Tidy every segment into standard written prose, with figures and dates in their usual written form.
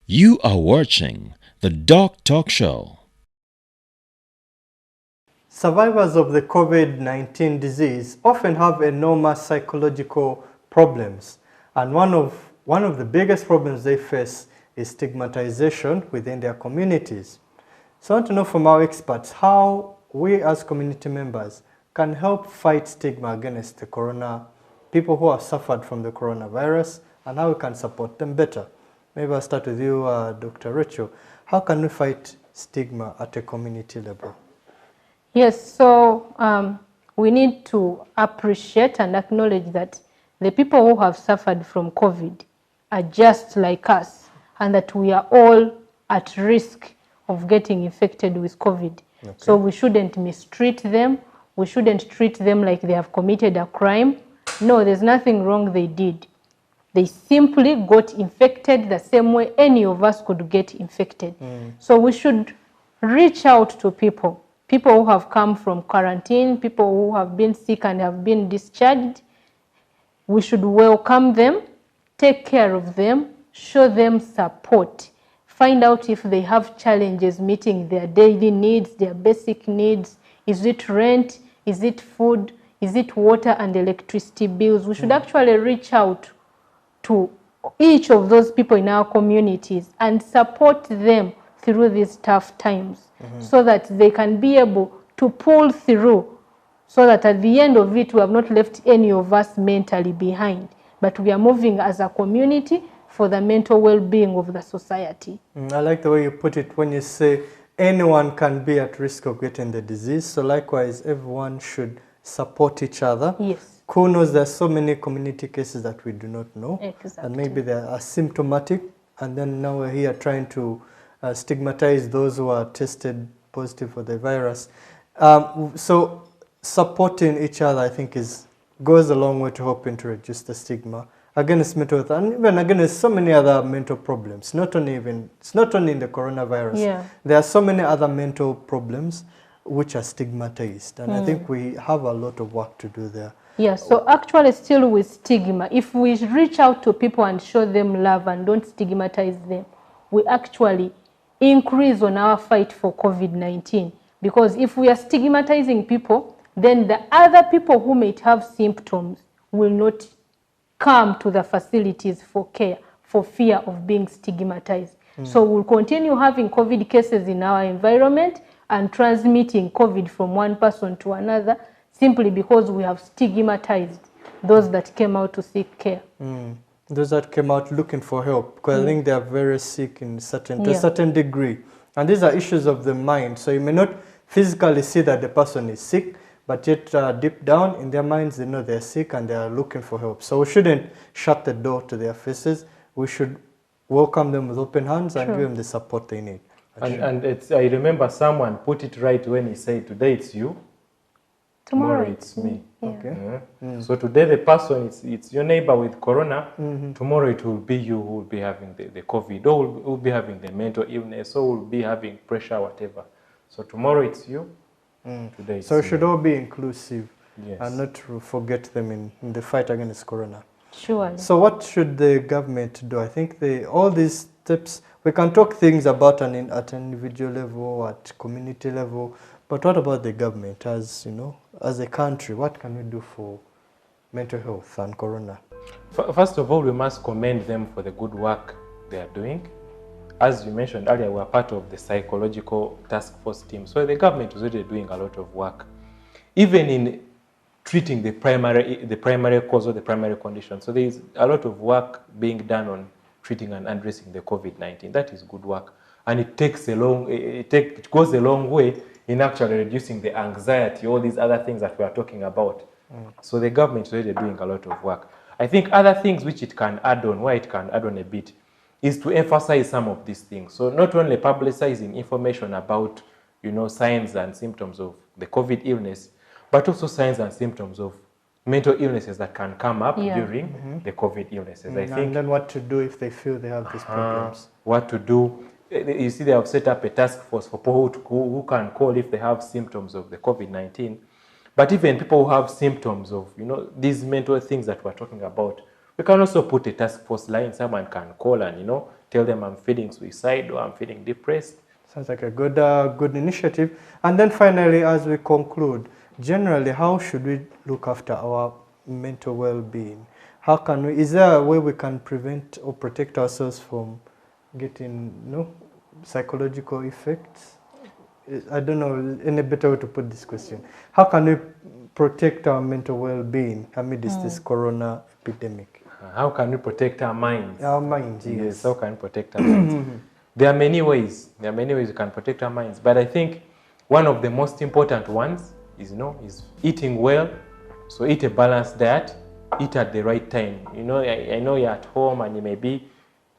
You are watching the Doctalk show. Survivors of the COVID-19 disease often have enormous psychological problems, and one of the biggest problems they face is stigmatization within their communities. So I want to know from our experts how we as community members can help fight stigma against the people who have suffered from the coronavirus, and how we can support them better. Maybe I'll start with you, Dr. Rachel. How can we fight stigma at a community level? Yes, so we need to appreciate and acknowledge that the people who have suffered from COVID are just like us, and that we are all at risk of getting infected with COVID. Okay. So we shouldn't mistreat them. We shouldn't treat them like they have committed a crime. No, there's nothing wrong they did. They simply got infected the same way any of us could get infected. So we should reach out to people who have come from quarantine, people who have been sick and have been discharged. We should welcome them, take care of them, show them support, find out if they have challenges meeting their daily needs, their basic needs. Is it rent? Is it food? Is it water and electricity bills? We should actually reach out to each of those people in our communities and support them through these tough times, so that they can be able to pull through, so that at the end of it, we have not left any of us mentally behind, but we are moving as a community for the mental well-being of the society. I like the way you put it when you say anyone can be at risk of getting the disease. So likewise, everyone should support each other. Yes. Who knows, there are so many community cases that we do not know. Exactly. And maybe they are asymptomatic, and then now we're here trying to stigmatize those who are tested positive for the virus. So supporting each other, I think, goes a long way to helping to reduce the stigma against mental health, and even against so many other mental problems. It's not only in the coronavirus. Yeah. There are so many other mental problems which are stigmatized, and I think we have a lot of work to do there. Yeah, so actually still with stigma, if we reach out to people and show them love and don't stigmatize them, we actually increase on our fight for COVID-19. Because if we are stigmatizing people, then the other people who may have symptoms will not come to the facilities for care for fear of being stigmatized. So we'll continue having COVID cases in our environment and transmitting COVID from one person to another, simply because we have stigmatized those that came out to seek care. Those that came out looking for help, because I think they are very sick to a certain degree. And these are issues of the mind. So you may not physically see that the person is sick, but yet deep down in their minds, they know they're sick and they are looking for help. So we shouldn't shut the door to their faces. We should welcome them with open hands and give them the support they need. And I remember someone put it right when he said, today it's you, tomorrow it's me. Yeah. Okay. So today the person, it's your neighbor with corona, tomorrow it will be you who will be having the COVID, or will be having the mental illness, or will be having pressure, whatever. So tomorrow it's you, today it's So we me. should all be inclusive, Yes. and not to forget them in the fight against corona. Surely. So what should the government do? I think all these steps, we can talk things about at an individual level, at community level, but what about the government as a country? What can we do for mental health and corona? First of all, we must commend them for the good work they are doing. As you mentioned earlier, we are part of the psychological task force team. So the government is already doing a lot of work, even in treating the primary cause or the primary condition. So there is a lot of work being done on treating and addressing the COVID-19. That is good work. And it goes a long way in actually reducing the anxiety, all these other things that we are talking about. So the government is already doing a lot of work. I think other things which it can add on, where it can add on a bit, is to emphasize some of these things. So not only publicizing information about, signs and symptoms of the COVID illness, but also signs and symptoms of mental illnesses that can come up during the COVID illnesses. I think, and then what to do if they feel they have these problems. What to do. You see, they have set up a task force for people who can call if they have symptoms of the COVID-19. But even people who have symptoms of, these mental things that we're talking about, We can also put a task force line. Someone can call and, you know, tell them I'm feeling suicidal or I'm feeling depressed. Sounds like a good initiative. And then finally, as we conclude, generally, how should we look after our mental well-being? How can we? Is there a way we can prevent or protect ourselves from getting, you know, psychological effects? I don't know any better way to put this question. How can we protect our mental well-being amidst this corona epidemic? How can we protect our minds? Our minds, yes. How can we protect our minds? There are many ways. There are many ways you can protect our minds. But I think one of the most important ones is, you know, is eating well. So eat a balanced diet. Eat at the right time. You know, I know you're at home and you may be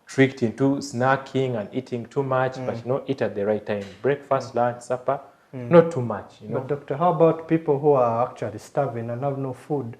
tricked into snacking and eating too much, but, you know, eat at the right time. Breakfast, lunch, supper, not too much. You know. But doctor, how about people who are actually starving and have no food?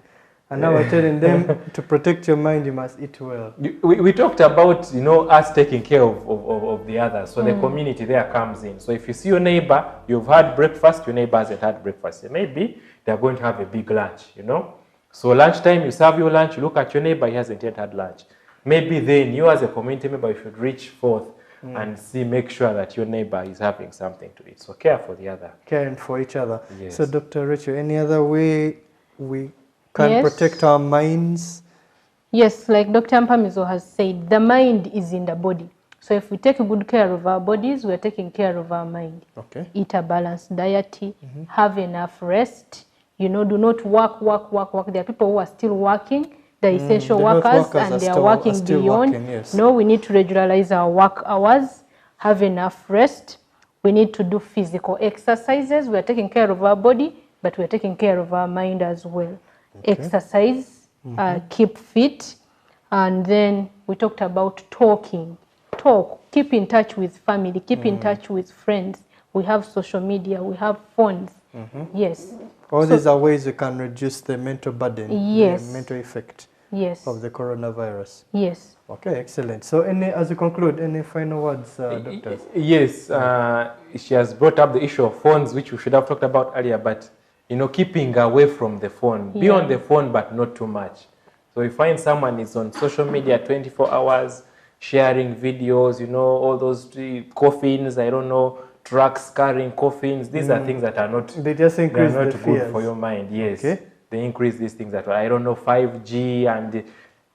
And now we're telling them to protect your mind, you must eat well. We talked about, you know, us taking care of the others. So the community there comes in. So if you see your neighbor, you've had breakfast, your neighbor hasn't had breakfast. Maybe they're going to have a big lunch, you know. So lunchtime, you serve your lunch, you look at your neighbor, he hasn't yet had lunch. Maybe then you as a community member, you should reach forth and make sure that your neighbor is having something to eat. So care for the other. Caring for each other. Yes. So Dr. Rachel, any other way we can protect our minds? Yes, like Dr. Mpamizo has said, the mind is in the body. So if we take good care of our bodies, we are taking care of our mind. Okay. Eat a balanced diet, have enough rest. You know, do not work. There are people who are still working, the essential workers, and they are working beyond. Yes. No, we need to regularize our work hours, have enough rest. We need to do physical exercises. We are taking care of our body, but we are taking care of our mind as well. Okay. Exercise, keep fit. And then we talked about talking. Talk, keep in touch with family, keep in touch with friends. We have social media, we have phones. Yes. All these are ways we can reduce the mental burden, yes, the mental effect yes, of the coronavirus. Yes. Okay, excellent. So as we conclude, any final words, doctors? Yes, she has brought up the issue of phones, which we should have talked about earlier, but, you know, keeping away from the phone. Be on the phone, but not too much. So you find someone is on social media 24 hours, sharing videos, you know, all those coffins, I don't know, trucks carrying coffins. These are things that are not, they just increase they are not the good fears for your mind. Yes, okay. They increase these things that are, I don't know, 5G and,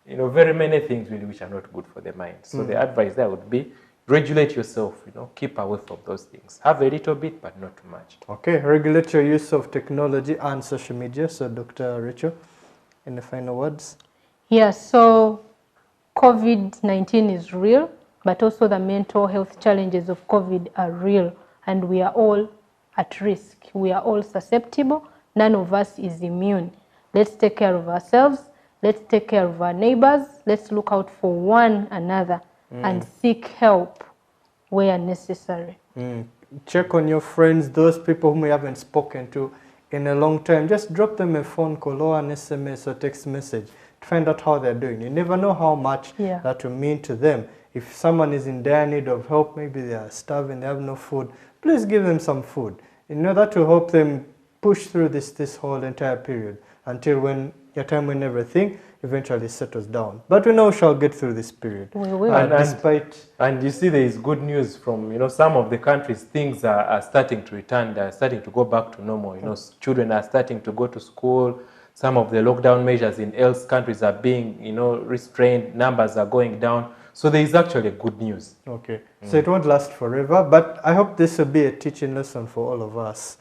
you know, very many things really which are not good for the mind. So the advice there would be regulate yourself, you know, keep away from those things. Have a little bit, but not too much. Okay, regulate your use of technology and social media. So Dr. Rachel, any final words? Yeah, so COVID-19 is real, but also the mental health challenges of COVID are real, and we are all at risk. We are all susceptible. None of us is immune. Let's take care of ourselves. Let's take care of our neighbors. Let's look out for one another and seek help where necessary. Check on your friends, those people whom you haven't spoken to in a long time. Just drop them a phone call or an SMS or text message to find out how they're doing. You never know how much that will mean to them. If someone is in dire need of help, maybe they are starving, they have no food, please give them some food. You know, that will help them push through this whole entire period until when your time when everything eventually settles down. But we know we shall get through this period. We will. And you see there is good news from, you know, some of the countries, things are starting to return, they're starting to go back to normal. You know, children are starting to go to school. Some of the lockdown measures in else countries are being, you know, restrained, numbers are going down. So there is actually good news. Okay, so it won't last forever, but I hope this will be a teaching lesson for all of us.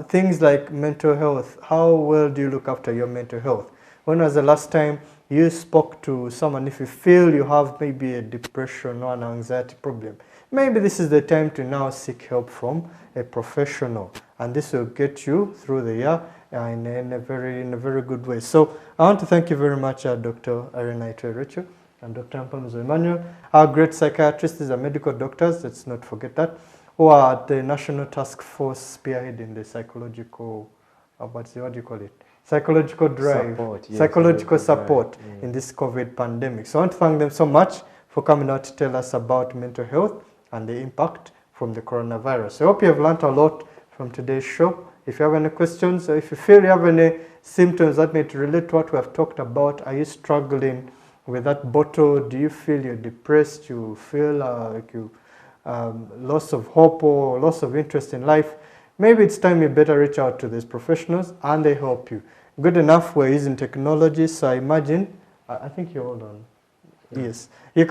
Things like mental health. How well do you look after your mental health? When was the last time you spoke to someone? If you feel you have maybe a depression or an anxiety problem, maybe this is the time to now seek help from a professional, and this will get you through the year in a very good way. So I want to thank you very much, Dr. Arenaitwe Rachel and Dr. Mpamizo Emmanuel, our great psychiatrists. These are medical doctors, let's not forget that, who are at the National Task Force spearheading the psychological, what do you call it? Psychological drive, support, yes, psychological support in this COVID pandemic. So I want to thank them so much for coming out to tell us about mental health and the impact from the coronavirus. I hope you have learned a lot from today's show. If you have any questions, or if you feel you have any symptoms that may relate to what we have talked about, are you struggling with that bottle, do you feel you're depressed, you feel like you loss of hope or loss of interest in life, maybe it's time you better reach out to these professionals and they help you. Good enough, we're using technology, so I imagine, I think you're all on. Yes, they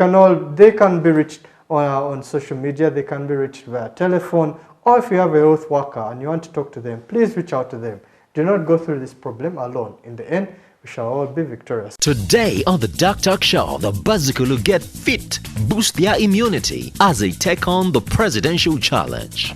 can be reached on social media, they can be reached via telephone, or if you have a health worker and you want to talk to them, please reach out to them. Do not go through this problem alone. In the end, we shall all be victorious. Today on the Doctalk Show, the Bazukulu get fit, boost their immunity as they take on the presidential challenge.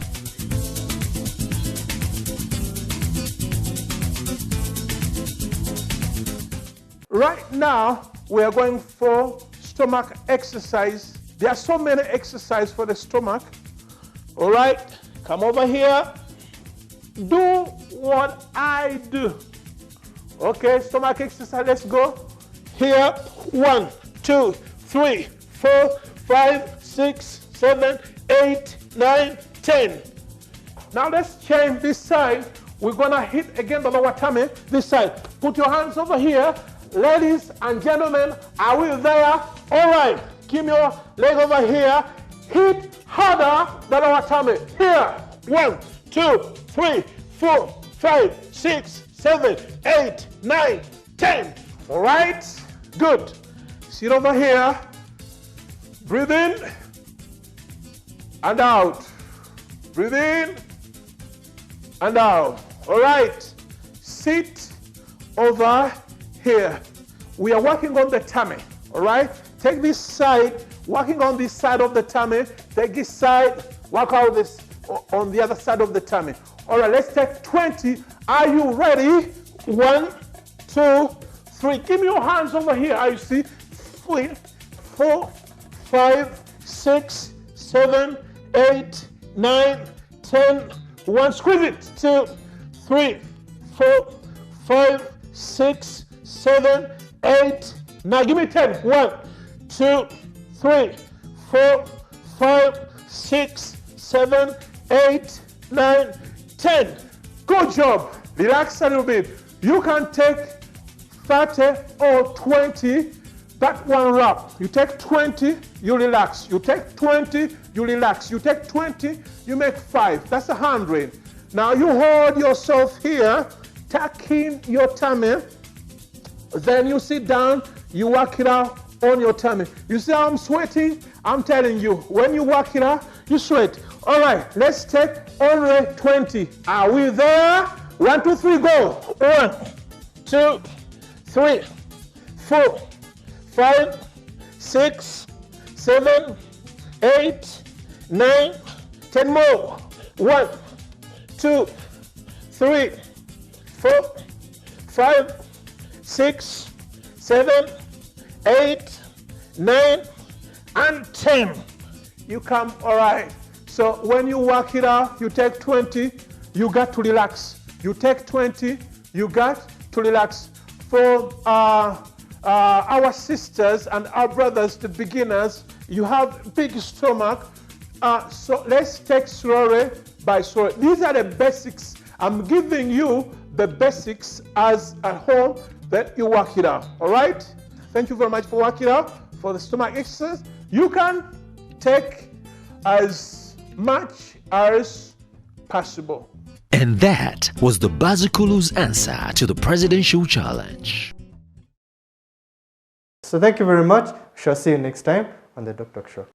Right now, we are going for stomach exercise. There are so many exercises for the stomach. All right, come over here. Do what I do. Okay, stomach exercise, let's go. Here, 1, 2, 3, 4, 5, 6, 7, 8, 9, 10. Now let's change this side. We're gonna hit again the lower tummy, this side. Put your hands over here. Ladies and gentlemen, are we there? All right, keep your leg over here. Hit harder the lower tummy. Here, 1, 2, 3, 4, 5, 6, 7, 8, 9, 10. All right, good. Sit over here. Breathe in and out. Breathe in and out. All right, sit over here. We are working on the tummy, all right? Take this side, working on this side of the tummy. Take this side, work out this on the other side of the tummy. All right, let's take 20. Are you ready? 1, 2, 3. Give me your hands over here. Are you see? 3, 4, 5, 6, 7, 8, 9, 10. 1. Squeeze it. 2, 3, 4, 5, 6, 7, 8. Now give me 10. 1, 2, 3, 4, 5, 6, 7, 8, 9, 10. Good job. Relax a little bit. You can take 30 or 20. That one rep. You take 20, you relax. You take 20, you relax. You take 20, you make 5. That's 100. Now you hold yourself here, tuck in your tummy. Then you sit down, you work it out on your tummy. You see how I'm sweating? I'm telling you, when you work it out, you sweat. All right, let's take only 20. Are we there? 1, 2, 3, go. 1, 2, 3, 4, 5, 6, 7, 8, 9, 10 more. 1, 2, 3, 4, 5, 6, 7, 8, 9, and 10. You come, all right. So when you work it out, you take 20, you got to relax. You take 20, you got to relax. For our sisters and our brothers, the beginners, you have big stomach. So let's take slowly by slowly. These are the basics. I'm giving you the basics as at home, then you work it out, all right? Thank you very much for working out. For the stomach exercise, you can take as much as possible. And that was the Bazukulu's answer to the presidential challenge. So thank you very much. We shall see you next time on the Doctalk Show.